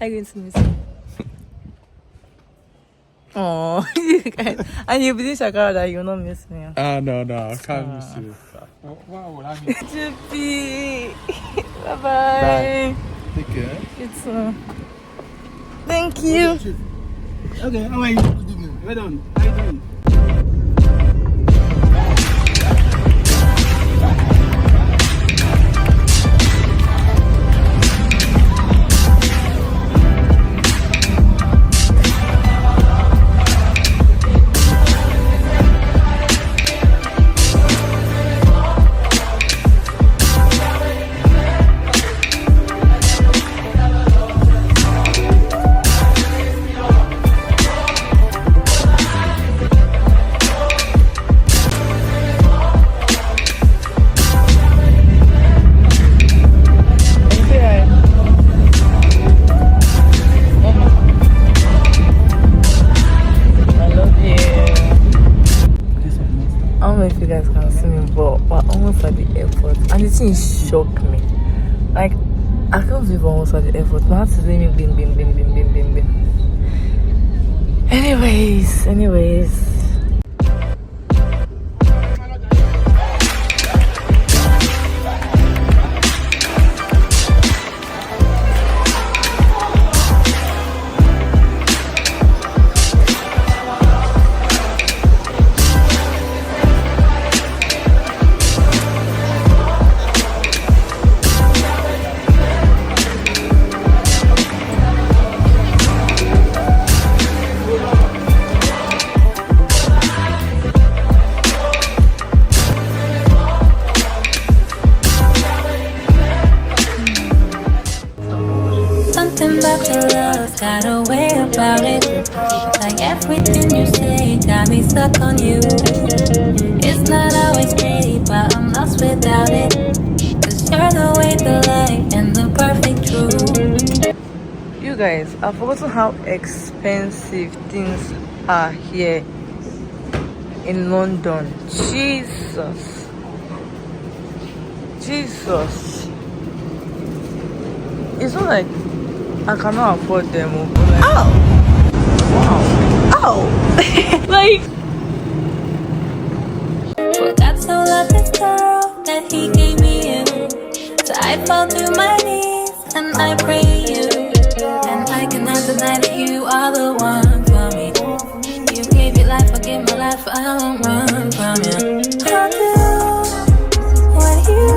Are you going to miss me? Oh, you guys. And you believe Shakara that you'll not miss me. No, I can't miss you. Why would I miss you? Jippy. Bye-bye. Bye. Take care. It's thank you. Okay, how are you? Good evening. Well done. How are you doing? And the thing shocked me. Like, I can't believe I almost at the airport. My heart is letting me bing. Anyways. Got a way about it. Like everything you say got me stuck on you. It's not always pretty, but I'm lost without it. Cause you're the way, the light, and the perfect truth. You guys, I've forgotten how expensive things are here in London. Jesus. It's not like I cannot afford them. Like, wow. Like, forgot to love this girl that he gave me you. So I fall to my knees and I pray you. And I cannot deny that you are the one for me. You gave your life, I gave my life, I won't run from you. I'll do what you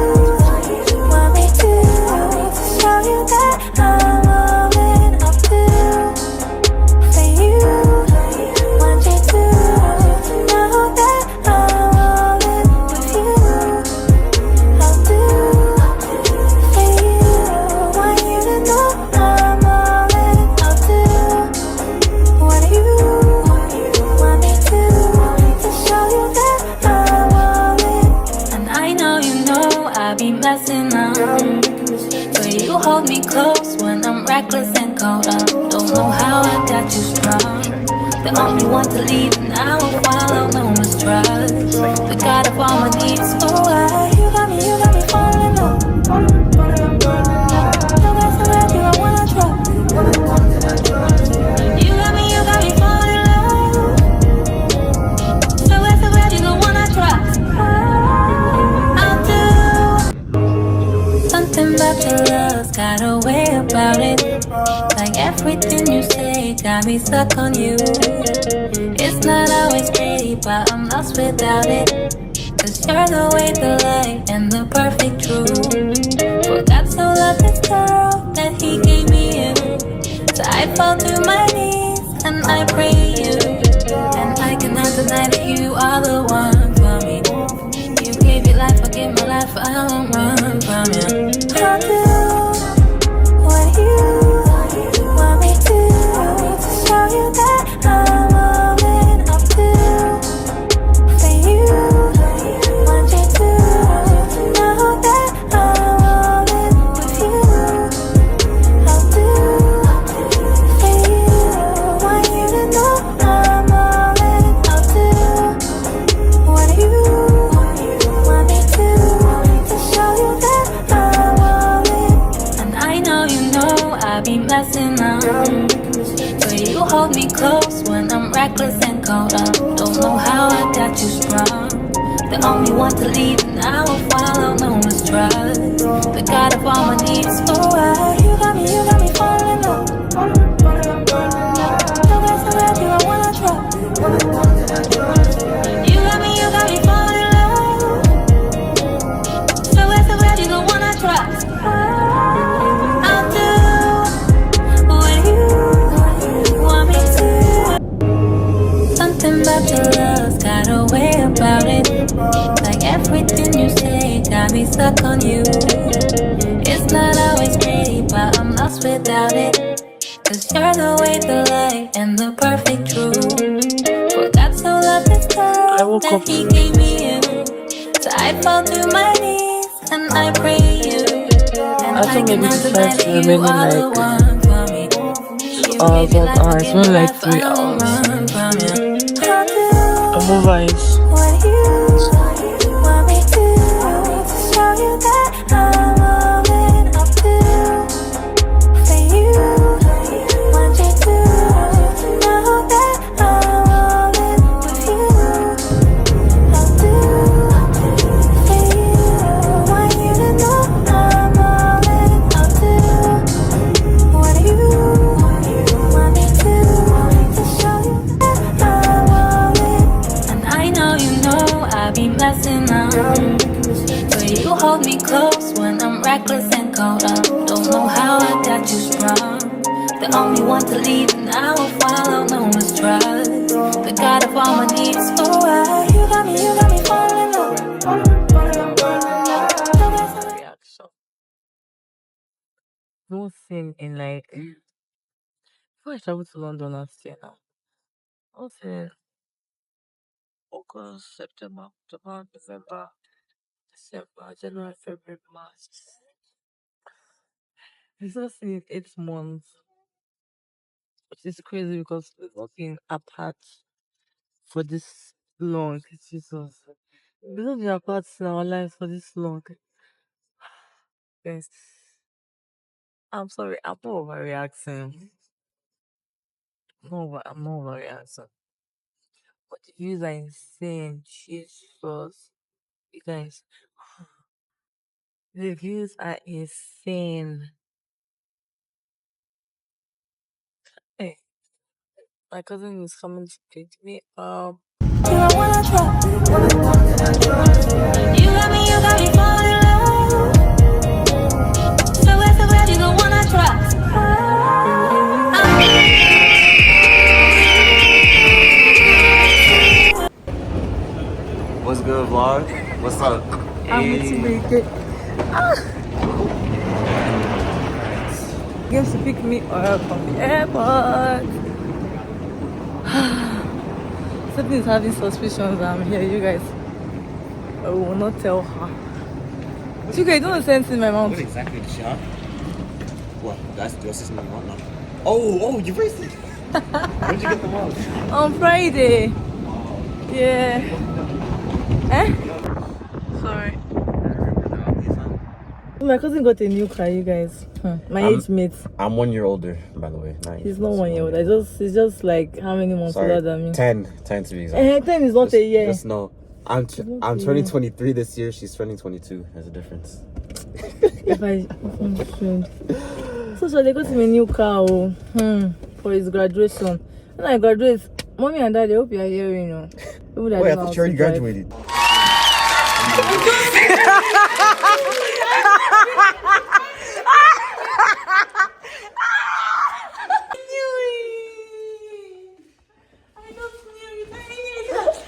want me to show you that I'm all in. I'll do for you. Want you to know that I'm all in with you. I'll do for you. Want you to know I'm all in. I'll do what you want me to show you that I'm all in. And I know you know I be messing up, but you hold me close when I'm reckless and cold up. Don't know how I got you strong. The only one to lead, and I will follow, no mistrust. The God of all my needs, oh you got me falling in love. No matter where you, I wanna trust. You got me falling in love. So where you don't wanna trust. I'll do something about your love's got a way about it. Like everything you say got me stuck on you. It's not always pretty, but I'm lost without it. Cause you're the way, the light, and the perfect truth. Forgot to love this girl that he gave me you. So I fall to my knees and I pray you. And I cannot deny that you are the one for me. You gave your life, I gave my life, I won't run from you. I'll do what you want me to show you that I'm all in. I'll do for you. Want you to reckless and caught up. Don't know how I got you sprung. The only one to leave, and I will follow, no mistrust. The God of all my needs, oh, you got me falling in love. So glad you, I wanna try. You got me falling in love. So glad you don't wanna trust. I'll do what you want me to. Something about your love's got a way about it. Like everything you say got me stuck on you. It's not always pretty, but I'm lost without it. Cause you're the way, the light, and the perfect truth. For God so loved this girl that he gave me you. So I fall to my knees and I pray you. And I cannot deny that you are the one for me. Hours, it's been like 3 hours. I'm over it. What you want me to show you that I'm all in, I'll do for you. Want you to know that I'm all in with you. I'll do for you. Want you to know I'm all in, I'll do what you want me to show you that I'm all in. And I know you know I be messing up, but you hold me close when I'm reckless and caught up. Don't know how I got you sprung. The only one to leave, and I will follow, no mistrust. The God of all my needs, oh, you got me falling in love. Reaction. No sin in like before I traveled to London last year now. I was in August, September, October, November, December, January, February, March. It's just in 8 months, which is crazy because we've not been apart for this long. Jesus. We've not been apart in our lives for this long. Yes. I'm sorry, I'm not overreacting. No, I'm not overreacting. But the views are insane. Jesus. You guys, the views are insane. Hey, my cousin is coming to pick me up. You I wanna try. You got me falling in love. So glad you don't wanna trust. What's good, vlog? What's up? I'm going to make it. He came to pick me up from the airport. Something is having suspicions that I'm here, you guys. I will not tell her. Chico, you don't sense in my mouth. What exactly the shot? What? That's your system you want now. Oh, you raised it. Where'd you get the mug? On Friday. Yeah. Eh? Sorry. My cousin got a new car, you guys. My age mate. I'm 1 year older, by the way. He's not 1 year old. He's just like how many months older than me? 10 to be exact. 10 is not a year. Just know. I'm turning 23 this year. She's turning 22. There's a difference. If I should. So they got him a new car for his graduation. When I graduate, mommy and daddy, I hope you are hearing, you know. Wait, I thought you already graduated.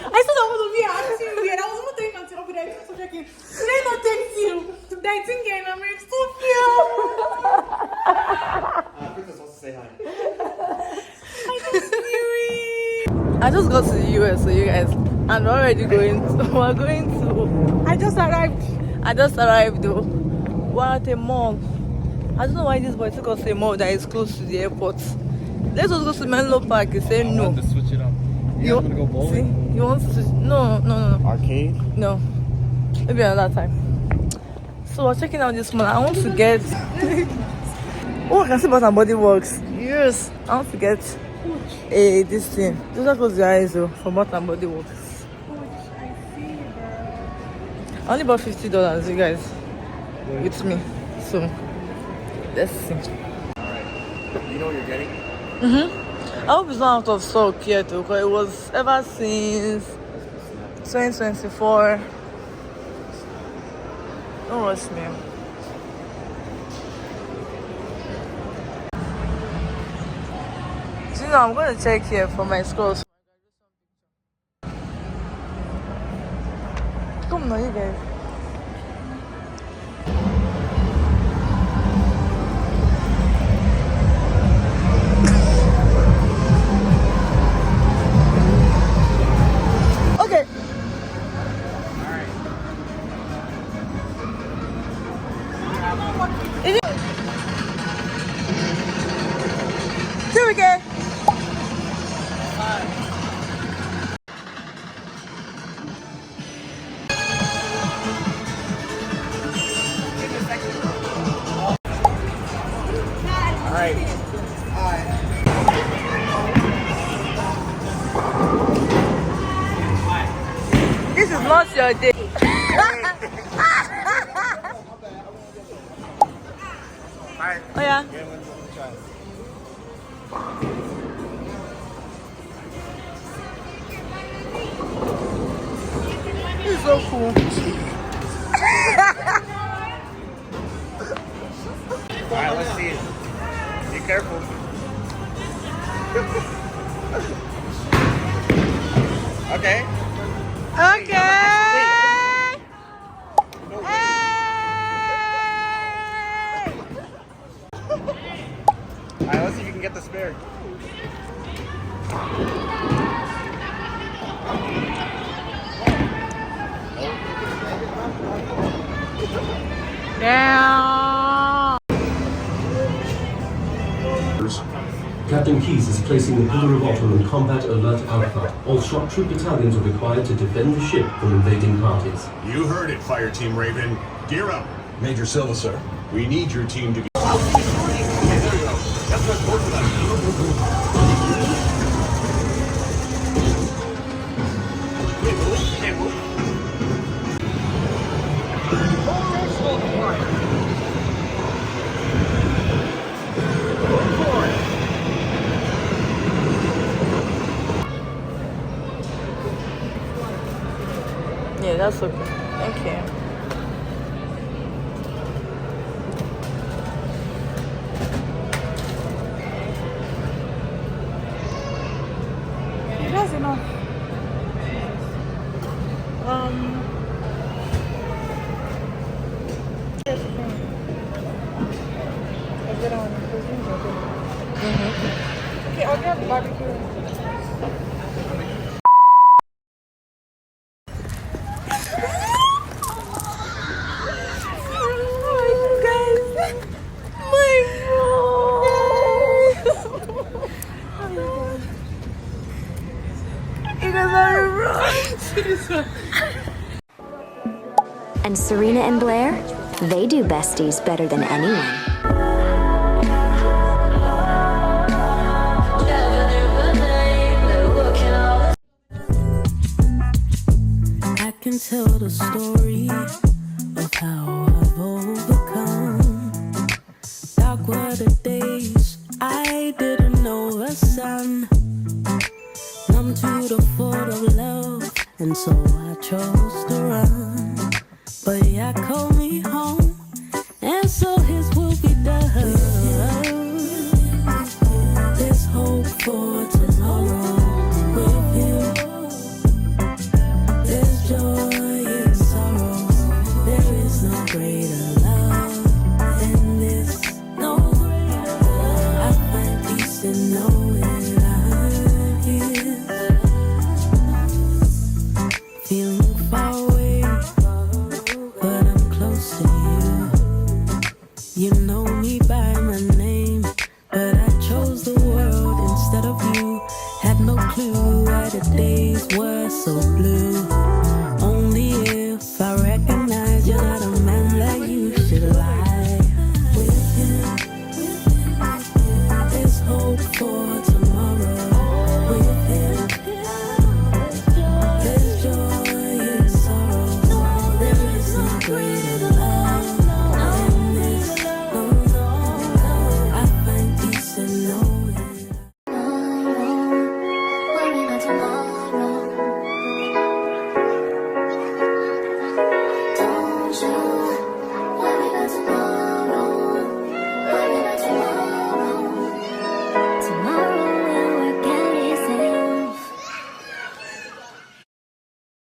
I said I was to be asking you, and I was not taking until but I was checking. Did I not text you? I think I'm so Princess wants to say hi. I just got to the US, so you guys, and we're already going to, I just arrived. I just arrived though. We're at a mall. I don't know why this boy took us to a mall that is close to the airport. Let's just go to Menlo Park. He said no. I wanted to switch it up. You want to go bowling? See? You want to? No. Arcade? No. Maybe another time. So we're checking out this mall. I want to get. Oh, I can see Bath and Body Works. Yes. I want to get this thing. Just close your eyes though for Bath and Body Works. I only bought $50, you guys, with me. So let's see. You know what you're getting? I hope it's not out of stock yet, because it was ever since 2024. Don't rush me. So, I'm going to check here for my scores. Come now, you guys. Okay. Is it? Here we go. This is not your day. Oh yeah. This is so cool. Alright, let's see it. Be careful. Okay. Okay. Alright, let's see if you can get the spare. Yeah. Captain Keyes is placing the Pillar of Autumn in Combat Alert Alpha. All shock troop battalions are required to defend the ship from invading parties. You heard it, Fire Team Raven. Gear up. Major Silva, sir. We need your team to get... Yeah, that's okay. Thank you. That's enough. Okay, I'll grab the barbecue. And Serena and Blair, they do besties better than anyone. I can tell the story of how I've overcome. Dark were the days I didn't know the sun. Numb to the thought of love, and so I chose to run. But yeah, call me home.